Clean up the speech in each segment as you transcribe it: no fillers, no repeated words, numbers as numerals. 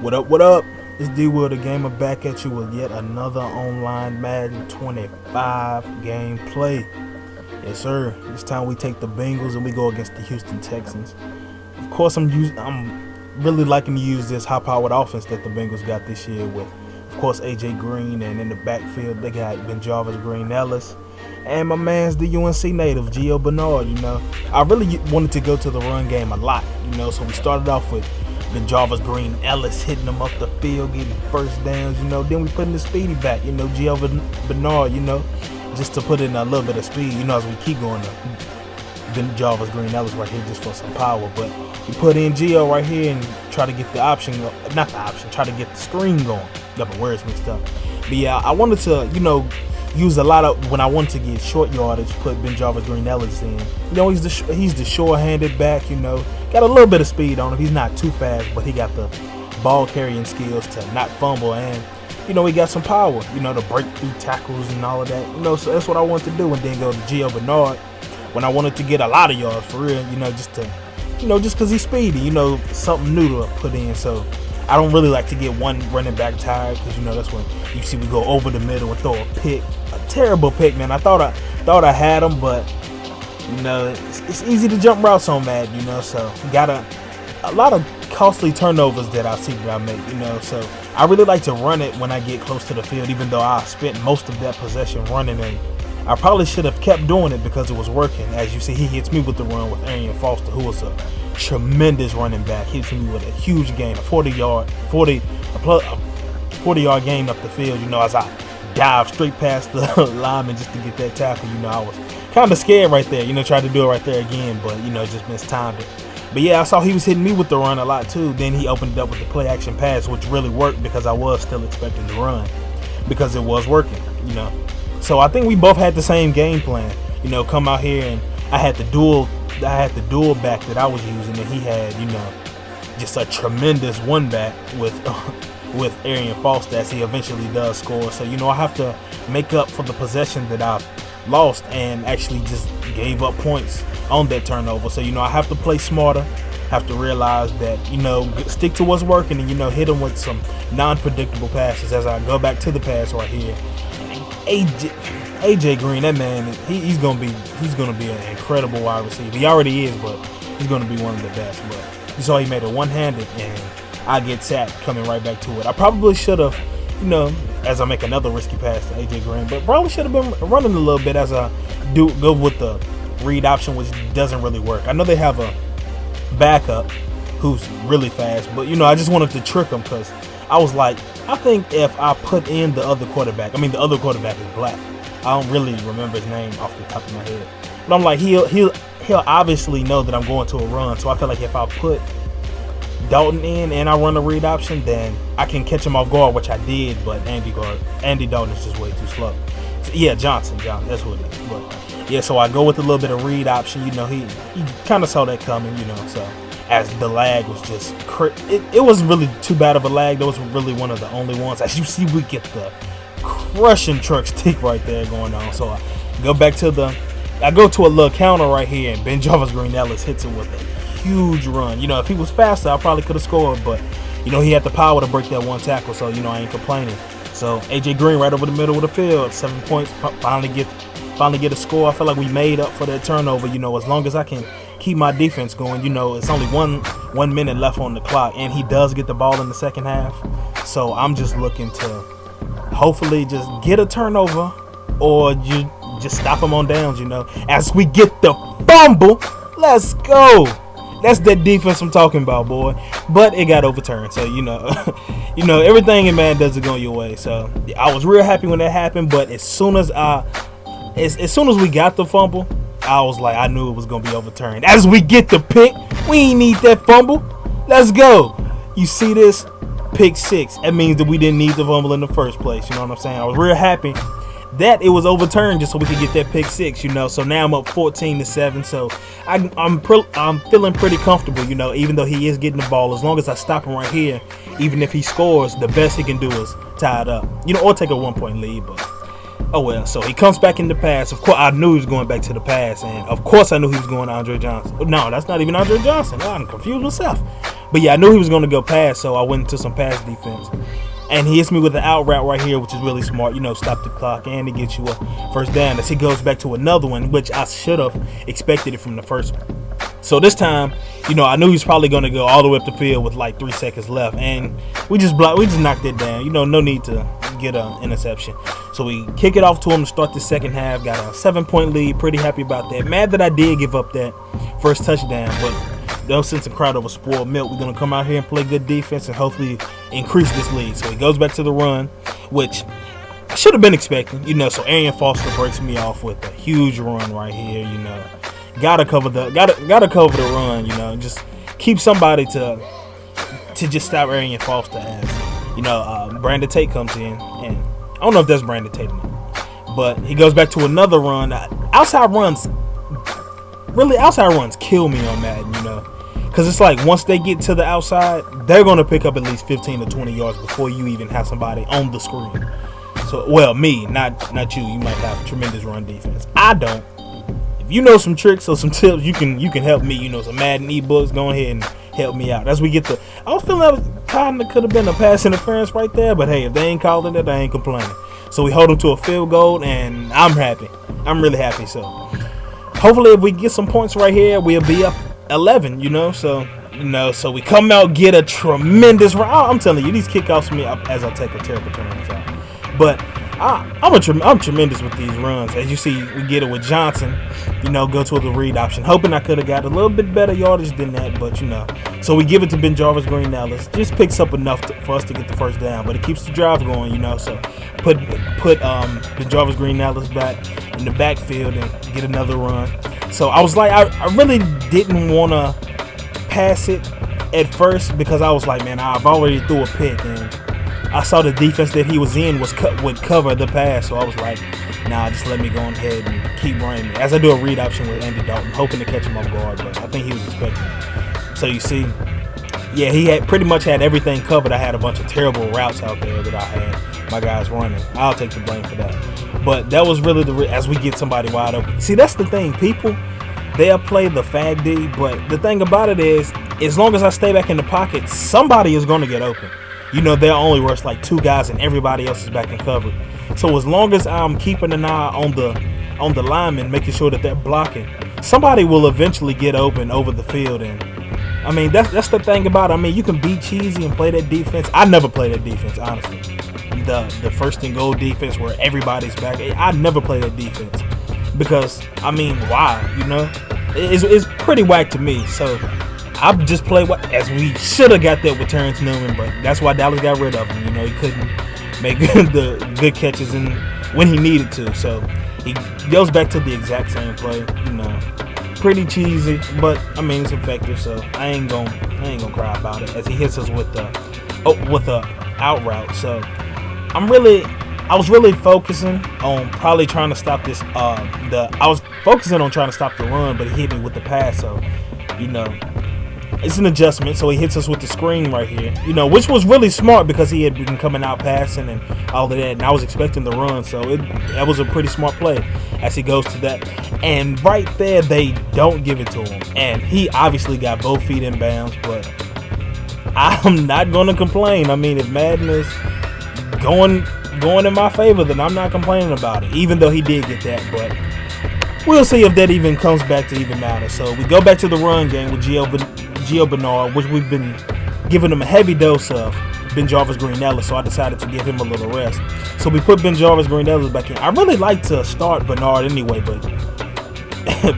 What up, what up? It's Duel the Gamer back at you with yet another online Madden 25 gameplay. Yes sir, this time we take the Bengals and we go against the Houston Texans. Of course I'm really liking to use this high-powered offense that the Bengals got this year with, of course, AJ Green, and in the backfield they got Benjarvis Green-Ellis and my man's the UNC native, Gio Bernard. I really wanted to go to the run game a lot, so we started off with Benjarvis Green-Ellis hitting them up the field, getting first downs, then we put in the speedy back, Gio Bernard, just to put in a little bit of speed, as we keep going to Benjarvis Green-Ellis right here just for some power. But we put in Gio right here and try to get the option, try to get the screen going. Got my words mixed up. But yeah, I wanted to, use a lot of, when I want to get short yardage, put Benjarvis Green-Ellis in. He's the sure-handed back, got a little bit of speed on him. He's not too fast, but he got the ball carrying skills to not fumble, and he got some power, to break through tackles and all of that. So that's what I wanted to do, and then go to Gio Bernard when I wanted to get a lot of yards for real, just because he's speedy, something new to put in. So I don't really like to get one running back tired, because that's when you see we go over the middle and throw a pick, a terrible pick, man. I thought I had him, but it's easy to jump routes on Madden, so got a lot of costly turnovers that I see that I make, so I really like to run it when I get close to the field, even though I spent most of that possession running, and I probably should have kept doing it because it was working. As you see, he hits me with the run with Arian Foster, who was a tremendous running back. Hits me with a huge gain, a 40-yard gain up the field, as I dive straight past the lineman just to get that tackle. I was kind of scared right there, tried to do it right there again, but just mistimed it. But yeah, I saw he was hitting me with the run a lot too. Then he opened it up with the play action pass, which really worked because I was still expecting to run because it was working, So I think we both had the same game plan, come out here, and I had the dual back that I was using, and he had, just a tremendous one back with Arian Foster, as he eventually does score. So I have to make up for the possession that I lost and actually just gave up points on that turnover. So I have to play smarter, have to realize that stick to what's working, and hit them with some non-predictable passes. As I go back to the pass right here, AJ Green, that man, he's gonna be an incredible wide receiver. He already is, but he's gonna be one of the best. But you saw he made it one-handed, and I get sacked coming right back to it. I probably should have, as I make another risky pass to AJ Green, but probably should have been running a little bit as I go with the read option, which doesn't really work. I know they have a backup who's really fast, but I just wanted to trick him, because I was like, I think if I put in the other quarterback, the other quarterback is black. I don't really remember his name off the top of my head, but I'm like, he'll obviously know that I'm going to a run. So I feel like if I put Dalton in and I run the read option, then I can catch him off guard, which I did. But Andy Dalton is just way too slow. So, yeah, Johnson, that's what it is. But yeah, so I go with a little bit of read option. He kind of saw that coming, So as the lag was just, it wasn't really too bad of a lag. That was really one of the only ones. As you see, we get the crushing truck stick right there going on. So I go to a little counter right here, and Benjarvis Green-Ellis hits it with a huge run. If he was faster, I probably could have scored, but he had the power to break that one tackle, so I ain't complaining. So AJ Green right over the middle of the field, 7 points, finally get a score. I feel like we made up for that turnover. As long as I can keep my defense going, it's only one minute left on the clock, and he does get the ball in the second half. So I'm just looking to hopefully just get a turnover, or you just stop him on downs, as we get the fumble. Let's go. That's that defense I'm talking about, boy. But it got overturned, so everything in Madden doesn't go your way. So I was real happy when that happened, but as soon as we got the fumble, I was like, I knew it was gonna be overturned. As we get the pick, we ain't need that fumble. Let's go. You see this? Pick 6. That means that we didn't need the fumble in the first place. You know what I'm saying? I was real happy that it was overturned just so we could get that pick 6. So now I'm up 14-7. So I'm feeling pretty comfortable. Even though he is getting the ball, as long as I stop him right here, even if he scores, the best he can do is tie it up. Or take a 1-point lead. But oh well. So he comes back in the pass. Of course, I knew he was going back to the pass, and of course I knew he was going to Andre Johnson. No, that's not even Andre Johnson. I'm confused myself. But yeah, I knew he was going to go pass, so I went into some pass defense. And he hits me with the out route right here, which is really smart. You know, stop the clock and to get you a first down. As he goes back to another one, which I should have expected it from the first one. So this time, you know, I knew he was probably going to go all the way up the field with like 3 seconds left. And we just knocked it down. You know, no need to get an interception. So we kick it off to him to start the second half. Got a 7-point lead. Pretty happy about that. Mad that I did give up that first touchdown, but no sense in crowd over spoiled milk. We're going to come out here and play good defense and hopefully increase this lead. So he goes back to the run, which I should have been expecting. You know, so Arian Foster breaks me off with a huge run right here. You know, gotta cover the run. You know, just keep somebody to just stop Arian Foster as, you know, Brandon Tate comes in, and I don't know if that's Brandon Tate or not, but he goes back to another run. Outside runs kill me on Madden, you know, because it's like once they get to the outside, they're going to pick up at least 15 to 20 yards before you even have somebody on the screen. So, well, me, not you. You might have tremendous run defense. I don't. If you know some tricks or some tips, you can help me. You know, some Madden ebooks. Go ahead and help me out. As we get the, I was feeling that kind of could have been a pass interference right there, but hey, if they ain't calling it, I ain't complaining. So we hold them to a field goal, and I'm happy. I'm really happy. So hopefully, if we get some points right here, we'll be up 11. You know, so we come out, get a tremendous run. I'm telling you, these kickoffs me up as I take a terrible turn inside. But I'm tremendous with these runs. As you see, we get it with Johnson. You know, go to the read option. Hoping I could have got a little bit better yardage than that, but you know. So we give it to Ben Jarvis Green Ellis. Just picks up enough for us to get the first down, but it keeps the drive going. You know, so put Ben Jarvis Green Ellis back in the backfield and get another run. So I was like, I really didn't want to pass it at first because I was like, man, I've already threw a pick, and I saw the defense that he was in would cover the pass. So I was like, nah, just let me go ahead and keep running. As I do a read option with Andy Dalton, hoping to catch him off guard, but I think he was expecting it. So you see, yeah, he had pretty much had everything covered. I had a bunch of terrible routes out there that I had my guys running. I'll take the blame for that. But that was really as we get somebody wide open. See, that's the thing. People, they'll play the fag D, but the thing about it is, as long as I stay back in the pocket, somebody is going to get open. You know, they'll only rush like 2 guys and everybody else is back in cover. So as long as I'm keeping an eye on the linemen, making sure that they're blocking, somebody will eventually get open over the field. And I mean, that's the thing about it. I mean, you can be cheesy and play that defense. I never play that defense, honestly. The first and goal defense where everybody's back. I never play that defense because, I mean, why? You know, it's pretty whack to me. So I just play as we should have got that with Terrence Newman, but that's why Dallas got rid of him. You know, he couldn't make the good catches when he needed to. So he goes back to the exact same play. You know, pretty cheesy, but I mean it's effective. So I ain't gonna cry about it as he hits us with the out route. So I was really focusing on probably trying to stop this. I was focusing on trying to stop the run, but he hit me with the pass. So you know, it's an adjustment. So he hits us with the screen right here, you know, which was really smart because he had been coming out passing and all of that, and I was expecting the run. So that was a pretty smart play as he goes to that. And right there, they don't give it to him, and he obviously got both feet in bounds. But I'm not going to complain. I mean, if Madden is going in my favor, then I'm not complaining about it, even though he did get that. But we'll see if that even comes back to even matter. So we go back to the run game with Gio Bernard, which we've been giving him a heavy dose of Ben Jarvis Green Ellis, so I decided to give him a little rest. So we put Ben Jarvis Green Ellis back in. I really like to start Bernard anyway, but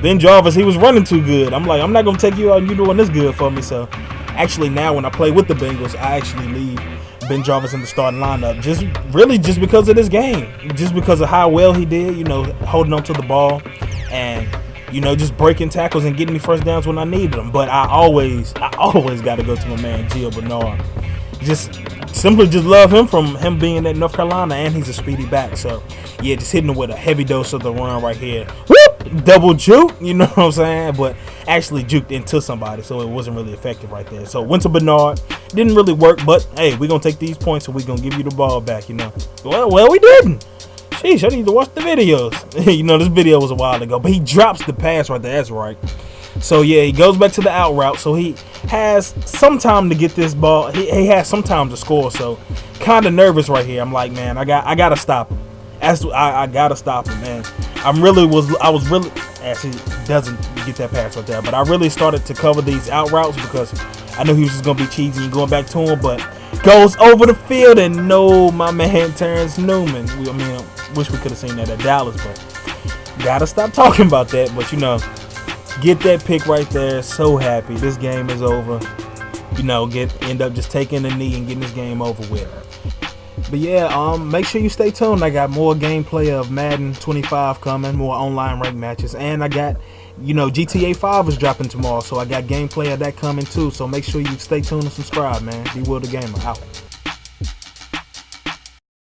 Ben Jarvis, he was running too good. I'm like, I'm not going to take you out and you doing this good for me. So actually now when I play with the Bengals, I actually leave Ben Jarvis in the starting lineup just because of this game, just because of how well he did, you know, holding on to the ball and, you know, just breaking tackles and getting me first downs when I needed them. But I always got to go to my man Gio Bernard. Just love him from him being at North Carolina, and he's a speedy back. So yeah, just hitting him with a heavy dose of the run right here. Whoop! Double juke, you know what I'm saying? But actually juked into somebody, so it wasn't really effective right there. So went to Bernard, didn't really work, but hey, we're gonna take these points and we're gonna give you the ball back, you know. Well, we didn't. Sheesh, I need to watch the videos. You know, this video was a while ago, but he drops the pass right there. That's right. So yeah, he goes back to the out route. So he has some time to get this ball. He has some time to score. So kind of nervous right here. I'm like, man, I gotta stop him. I gotta stop him, man. I was really actually doesn't get that pass right there, but I really started to cover these out routes because I knew he was just gonna be cheesy and going back to him, but goes over the field and no, my man Terrence Newman. Wish we could have seen that at Dallas, but gotta stop talking about that. But get that pick right there. So happy. This game is over. End up just taking a knee and getting this game over with. But yeah, make sure you stay tuned. I got more gameplay of Madden 25 coming, more online ranked matches, and I got, GTA 5 is dropping tomorrow, so I got gameplay of that coming too. So make sure you stay tuned and subscribe, man. Be Will the Gamer out.